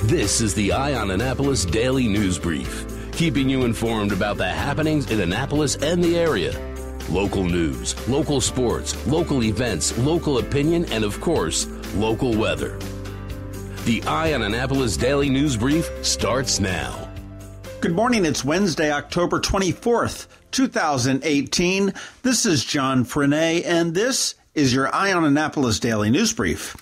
This is the Eye on Annapolis Daily News Brief, keeping you informed about the happenings in Annapolis and the area. Local news, local sports, local events, local opinion, and of course, local weather. The Eye on Annapolis Daily News Brief starts now. Good morning. It's Wednesday, October 24th, 2018. This is John Frenaye, and this is your Eye on Annapolis Daily News Brief.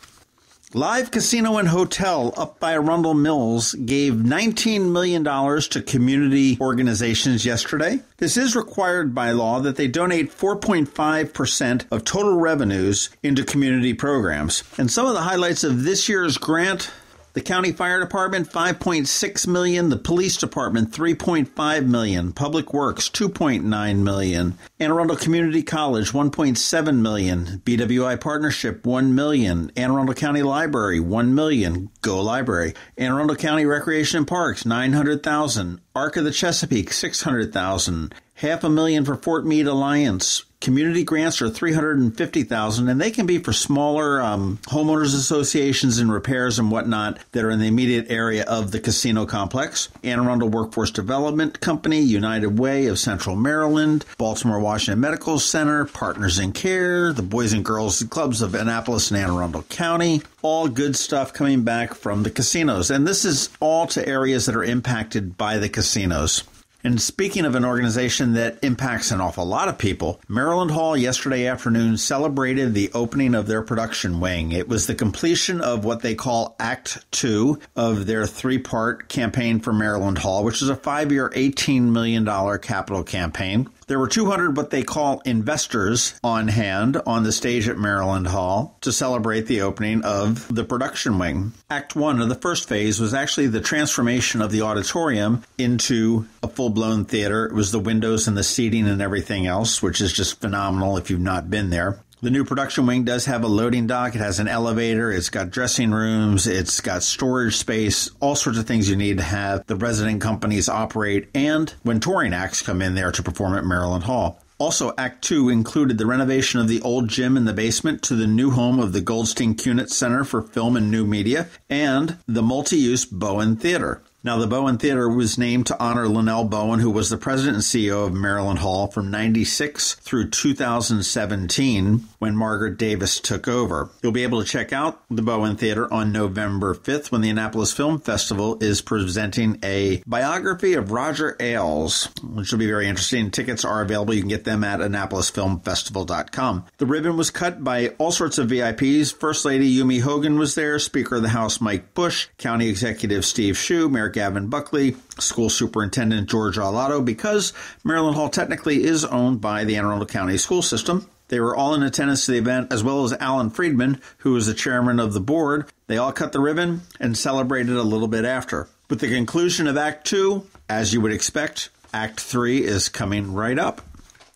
Live Casino and Hotel up by Arundel Mills gave $19 million to community organizations yesterday. This is required by law that they donate 4.5% of total revenues into community programs. And some of the highlights of this year's grant: the County Fire Department, $5.6 million. The Police Department, $3.5 million. Public Works, $2.9 million. Anne Arundel Community College, $1.7 million. BWI Partnership, $1 million. Anne Arundel County Library, $1 million. Go Library. Anne Arundel County Recreation and Parks, $900,000. Arc of the Chesapeake, $600,000. $500,000 for Fort Meade Alliance. Community grants are $350,000, and they can be for smaller homeowners associations and repairs and whatnot that are in the immediate area of the casino complex. Anne Arundel Workforce Development Company, United Way of Central Maryland, Baltimore Washington Medical Center, Partners in Care, the Boys and Girls Clubs of Annapolis and Anne Arundel County. All good stuff coming back from the casinos. And this is all to areas that are impacted by the casinos. And speaking of an organization that impacts an awful lot of people, Maryland Hall yesterday afternoon celebrated the opening of their production wing. It was the completion of what they call Act 2 of their three-part campaign for Maryland Hall, which is a 5-year, $18 million capital campaign. There were 200 what they call investors on hand on the stage at Maryland Hall to celebrate the opening of the production wing. Act 1 of the first phase was actually the transformation of the auditorium into a full-blown theater. It was the windows and the seating and everything else, which is just phenomenal if you've not been there. The new production wing does have a loading dock. It has an elevator. It's got dressing rooms. It's got storage space, all sorts of things you need to have the resident companies operate, and when touring acts come in there to perform at Maryland Hall. Also, Act 2 included the renovation of the old gym in the basement to the new home of the Goldstein Cunit Center for Film and New Media and the multi-use Bowen Theater. Now, the Bowen Theater was named to honor Linnell Bowen, who was the president and CEO of Maryland Hall from 96 through 2017 when Margaret Davis took over. You'll be able to check out the Bowen Theater on November 5th when the Annapolis Film Festival is presenting a biography of Roger Ailes, which will be very interesting. Tickets are available. You can get them at AnnapolisFilmFestival.com. The ribbon was cut by all sorts of VIPs. First Lady Yumi Hogan was there, Speaker of the House Mike Bush, County Executive Steve Shue, Mayor Gavin Buckley, School Superintendent George Aladdin, because Maryland Hall technically is owned by the Anne Arundel County School System. They were all in attendance to the event, as well as Alan Friedman, who was the chairman of the board. They all cut the ribbon and celebrated a little bit after. With the conclusion of Act 2, as you would expect, Act 3 is coming right up.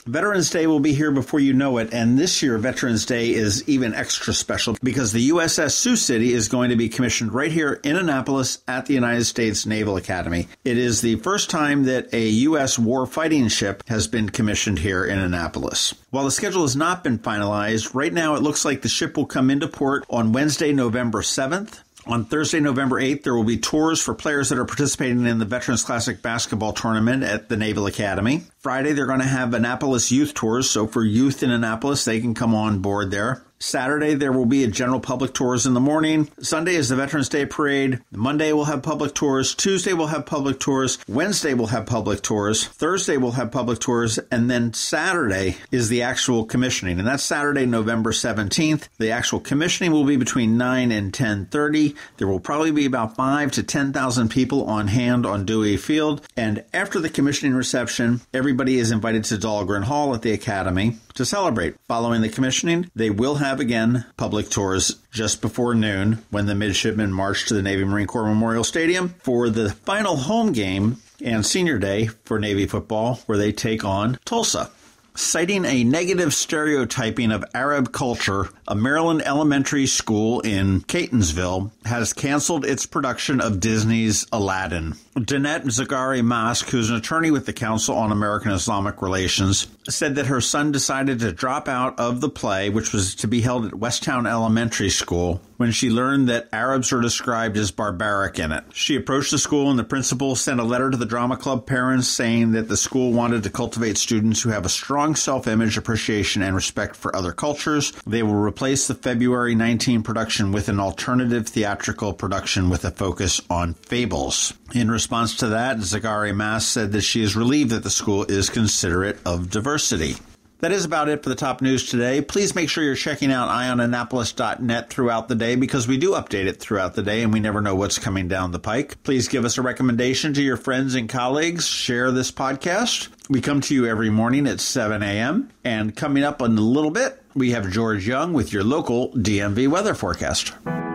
Veterans Day will be here before you know it, and this year Veterans Day is even extra special because the USS Sioux City is going to be commissioned right here in Annapolis at the United States Naval Academy. It is the first time that a U.S. war-fighting ship has been commissioned here in Annapolis. While the schedule has not been finalized, right now it looks like the ship will come into port on Wednesday, November 7th. On Thursday, November 8th, there will be tours for players that are participating in the Veterans Classic Basketball Tournament at the Naval Academy. Friday, they're going to have Annapolis youth tours, so for youth in Annapolis, they can come on board there. Saturday, there will be a general public tours in the morning. Sunday is the Veterans Day Parade. Monday, we'll have public tours. Tuesday, we'll have public tours. Wednesday, we'll have public tours. Thursday, we'll have public tours. And then Saturday is the actual commissioning. And that's Saturday, November 17th. The actual commissioning will be between 9 and 10:30. There will probably be about 5,000 to 10,000 people on hand on Dewey Field. And after the commissioning reception, everybody is invited to Dahlgren Hall at the Academy to celebrate. Following the commissioning, they will have again public tours just before noon when the midshipmen march to the Navy Marine Corps Memorial Stadium for the final home game and senior day for Navy football, where they take on Tulsa. Citing a negative stereotyping of Arab culture, a Maryland elementary school in Catonsville has canceled its production of Disney's Aladdin. Danette Zagari Mask, who's an attorney with the Council on American Islamic Relations, said that her son decided to drop out of the play, which was to be held at Westtown Elementary School, when she learned that Arabs are described as barbaric in it. She approached the school, and the principal sent a letter to the drama club parents saying that the school wanted to cultivate students who have a strong self-image, appreciation, and respect for other cultures. They will replace the February 19 production with an alternative theatrical production with a focus on fables. In response to that, Zagari Mass said that she is relieved that the school is considerate of diversity. That is about it for the top news today. Please make sure you're checking out eyeonannapolis.net throughout the day, because we do update it throughout the day and we never know what's coming down the pike. Please give us a recommendation to your friends and colleagues. Share this podcast. We come to you every morning at 7 a.m. And coming up in a little bit, we have George Young with your local DMV weather forecast.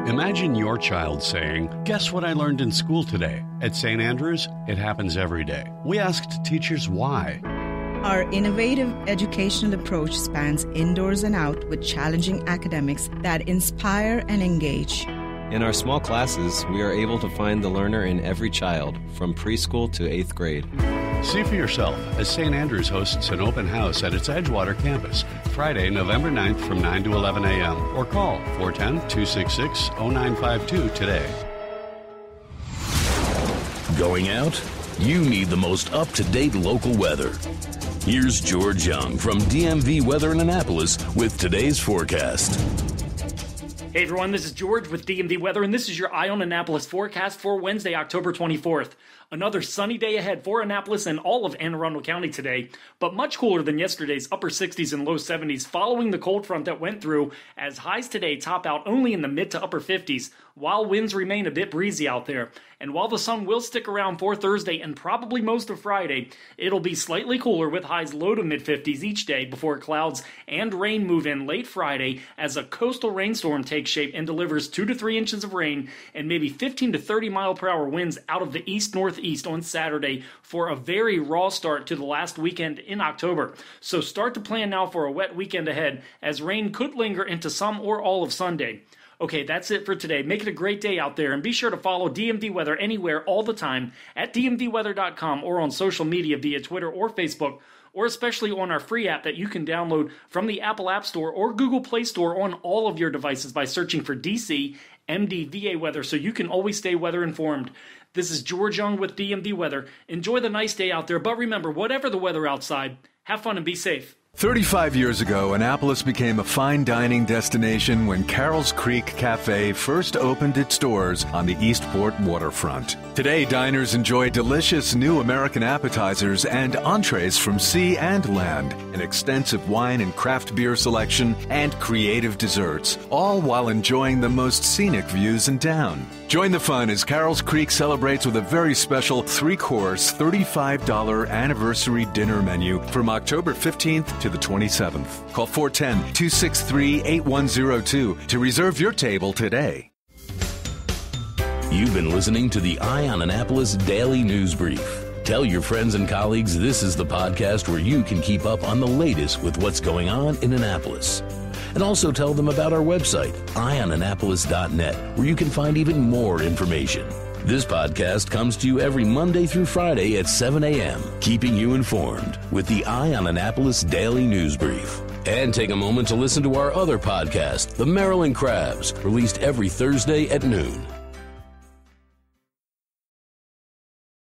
Imagine your child saying, "Guess what I learned in school today?" At St. Andrews, it happens every day. We asked teachers why. Our innovative educational approach spans indoors and out with challenging academics that inspire and engage. In our small classes, we are able to find the learner in every child, from preschool to 8th grade. See for yourself as St. Andrews hosts an open house at its Edgewater campus, Friday, November 9th from 9 to 11 a.m. or call 410-266-0952 today. Going out? You need the most up-to-date local weather. Here's George Young from DMV Weather in Annapolis with today's forecast. Hey everyone, this is George with DMV Weather, and this is your Eye on Annapolis forecast for Wednesday, October 24th. Another sunny day ahead for Annapolis and all of Anne Arundel County today, but much cooler than yesterday's upper 60s and low 70s following the cold front that went through, as highs today top out only in the mid to upper 50s, while winds remain a bit breezy out there. And while the sun will stick around for Thursday and probably most of Friday, it'll be slightly cooler with highs low to mid-50s each day before clouds and rain move in late Friday as a coastal rainstorm takes shape and delivers 2 to 3 inches of rain and maybe 15 to 30 mile per hour winds out of the east-northeast on Saturday for a very raw start to the last weekend in October. So start to plan now for a wet weekend ahead, as rain could linger into some or all of Sunday. Okay, that's it for today. Make it a great day out there, and be sure to follow DMV Weather anywhere all the time at dmvweather.com or on social media via Twitter or Facebook, or especially on our free app that you can download from the Apple App Store or Google Play Store on all of your devices by searching for DC MDVA Weather, so you can always stay weather informed. This is George Young with DMV Weather. Enjoy the nice day out there, but remember, whatever the weather outside, have fun and be safe. 35 years ago, Annapolis became a fine dining destination when Carroll's Creek Cafe first opened its doors on the Eastport waterfront. Today, diners enjoy delicious new American appetizers and entrees from sea and land, an extensive wine and craft beer selection, and creative desserts, all while enjoying the most scenic views in town. Join the fun as Carroll's Creek celebrates with a very special 3-course, $35 anniversary dinner menu from October 15th to the 27th. Call 410-263-8102 to reserve your table today. You've been listening to the Eye on Annapolis Daily News Brief. Tell your friends and colleagues this is the podcast where you can keep up on the latest with what's going on in Annapolis. And also tell them about our website, eyeonannapolis.net, where you can find even more information. This podcast comes to you every Monday through Friday at 7 a.m., keeping you informed with the Eye on Annapolis Daily News Brief. And take a moment to listen to our other podcast, The Maryland Crabs, released every Thursday at noon.